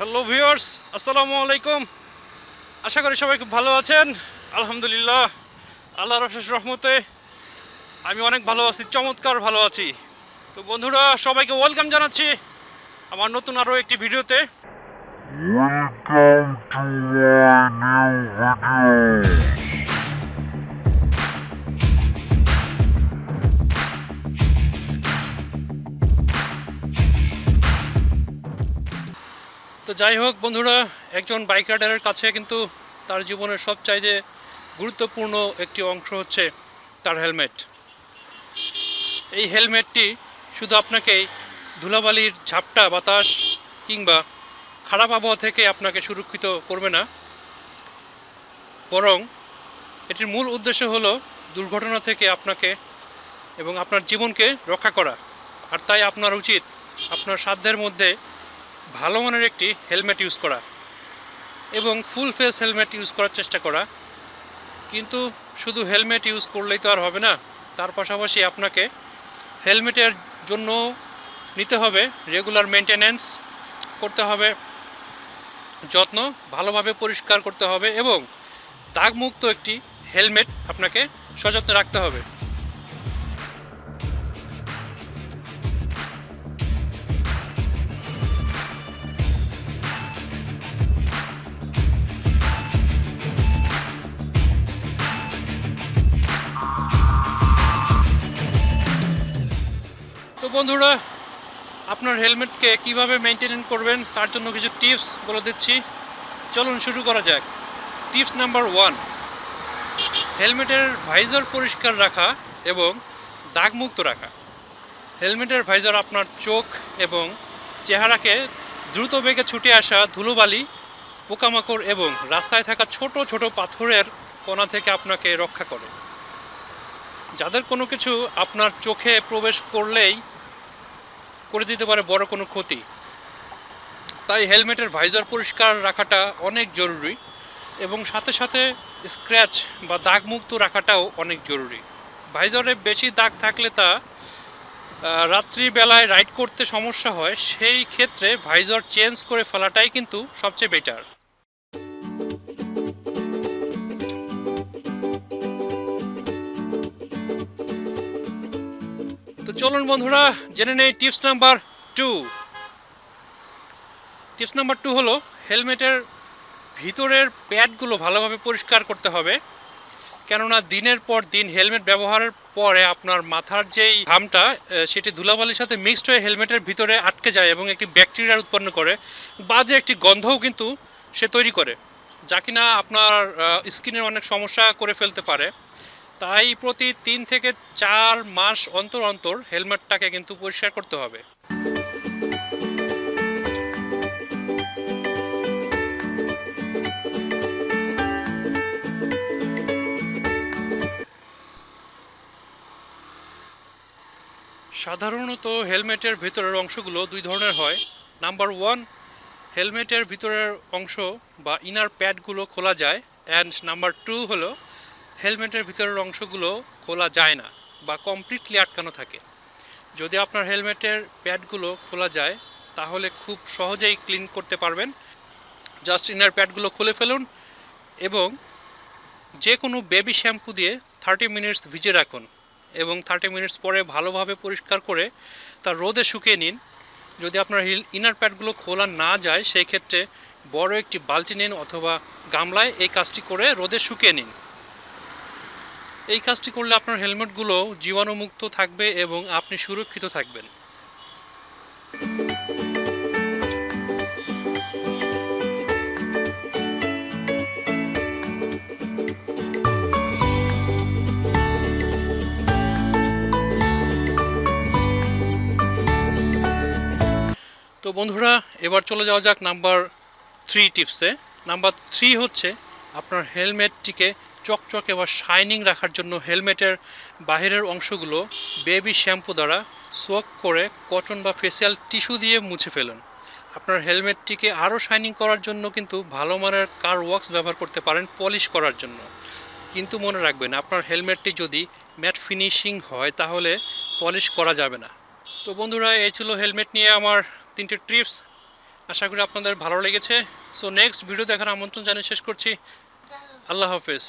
Hello viewers, আসসালামু আলাইকুম। আশা করি সবাই খুব ভালো আছেন। আলহামদুলিল্লাহ, আল্লাহর অশেষ রহমতে আমি অনেক ভালো আছি, চমৎকার ভালো আছি। তো বন্ধুরা, সবাইকে ওয়েলকাম জানাচ্ছি আমার নতুন আরও একটি ভিডিওতে। Welcome to my new video. তো যাই হোক বন্ধুরা, একজন বাইক রাইডারের কাছে কিন্তু তার জীবনের সবচাইতে গুরুত্বপূর্ণ একটি অংশ হচ্ছে তার হেলমেট। এই হেলমেটটি শুধু আপনাকে ধুলাবালির ঝাপটা বাতাস কিংবা খারাপ আবহাওয়া থেকে আপনাকে সুরক্ষিত করবে না, বরং এটির মূল উদ্দেশ্য হলো দুর্ঘটনা থেকে আপনাকে এবং আপনার জীবনকে রক্ষা করা। আর তাই আপনার উচিত আপনার সাধ্যের মধ্যে ভালো মানের একটি হেলমেট ইউজ করা এবং ফুল ফেস হেলমেট ইউজ করার চেষ্টা করা। কিন্তু শুধু হেলমেট ইউজ করলেই তো আর হবে না, তার পাশাপাশি আপনাকে হেলমেটের জন্য নিতে হবে রেগুলার মেনটেনেন্স করতে হবে, যত্ন ভালোভাবে পরিষ্কার করতে হবে এবং দাগমুক্ত একটি হেলমেট আপনাকে সযত্নে রাখতে হবে। তো বন্ধুরা, আপনার হেলমেটকে কিভাবে মেনটেন করবেন তার জন্য কিছু টিপস বলে দিচ্ছি। চলুন শুরু করা যাক। টিপস নাম্বার 1, হেলমেটের ভাইজার পরিষ্কার রাখা এবং দাগমুক্ত রাখা। হেলমেটের ভাইজার আপনার চোখ এবং চেহারাকে দ্রুত বেগে ছুটে আসা ধুলোবালি, পোকামাকড় এবং রাস্তায় থাকা ছোট ছোট পাথরের কণা থেকে আপনাকে রক্ষা করে। যাদের কোনো কিছু আপনার চোখে প্রবেশ করলেই করে দিতে পারে বড় কোনো ক্ষতি, তাই হেলমেটের ভাইজার পরিষ্কার রাখাটা অনেক জরুরি এবং সাথে সাথে স্ক্র্যাচ বা দাগমুক্ত রাখাটাও অনেক জরুরি। ভাইজারে বেশি দাগ থাকলে তা রাত্রিবেলায় রাইড করতে সমস্যা হয়, সেই ক্ষেত্রে ভাইজার চেঞ্জ করে ফেলাটাই কিন্তু সবচেয়ে বেটার। তো চলুন বন্ধুরা, জেনে নেই টিপস নাম্বার 2। টিপস নাম্বার 2 হলো হেলমেটের ভিতরের প্যাডগুলো ভালোভাবে পরিষ্কার করতে হবে, কেননা দিনের পর দিন হেলমেট ব্যবহারের পরে আপনার মাথার যেই ঘামটা সেটি ধুলাবালির সাথে মিক্সড হয়ে হেলমেটের ভিতরে আটকে যায় এবং একটি ব্যাকটেরিয়া উৎপন্ন করে, বাজে একটি গন্ধও কিন্তু সে তৈরি করে, যা কিনা আপনার স্কিনের অনেক সমস্যা করে ফেলতে পারে। তাই প্রতি 3 থেকে 4 মাস অন্তর অন্তর হেলমেটটাকে কিন্তু পরিষ্কার করতে হবে। সাধারণত হেলমেটের ভিতরের অংশগুলো দুই ধরনের হয়। নাম্বার 1, হেলমেটের ভিতরের অংশ বা ইনার প্যাডগুলো খোলা যায়, অ্যান্ড নাম্বার 2 হলো হেলমেটের ভিতরের অংশগুলো খোলা যায় না বা কমপ্লিটলি আটকানো থাকে। যদি আপনার হেলমেটের প্যাডগুলো খোলা যায় তাহলে খুব সহজেই ক্লিন করতে পারবেন। জাস্ট ইনার প্যাডগুলো খুলে ফেলুন এবং যে কোনো বেবি শ্যাম্পু দিয়ে 30 মিনিটস ভিজে রাখুন এবং 30 মিনিটস পরে ভালোভাবে পরিষ্কার করে তা রোদে শুকিয়ে নিন। যদি আপনার ইনার প্যাডগুলো খোলা না যায় সেই ক্ষেত্রে বড় একটি বালতি নিন অথবা গামলায় এই কাজটি করে রোদে শুকিয়ে নিন। এই কাজটি করলে আপনার হেলমেটগুলো জীবাণুমুক্ত থাকবে এবং আপনি সুরক্ষিত থাকবেন। তো বন্ধুরা, এবার চলে যাওয়া যাক নাম্বার 3 টিপসে। নাম্বার 3 হচ্ছে আপনার হেলমেটটিকে চকচকে বা শাইনিং রাখার জন্য হেলমেটের বাহিরের অংশগুলো বেবি শ্যাম্পু দ্বারা সোয়াক করে কটন বা ফেসিয়াল টিস্যু দিয়ে মুছে ফেলুন। আপনার হেলমেটটিকে আরও শাইনিং করার জন্য কিন্তু ভালো মানের কার ওয়াক্স ব্যবহার করতে পারেন পলিশ করার জন্য। কিন্তু মনে রাখবেন, আপনার হেলমেটটি যদি ম্যাট ফিনিশিং হয় তাহলে পলিশ করা যাবে না। তো বন্ধুরা, এই ছিল হেলমেট নিয়ে আমার 3টে টিপস। আশা করি আপনাদের ভালো লেগেছে। সো নেক্সট ভিডিও দেখার আমন্ত্রণ জানিয়ে শেষ করছি। আল্লাহ হাফেজ।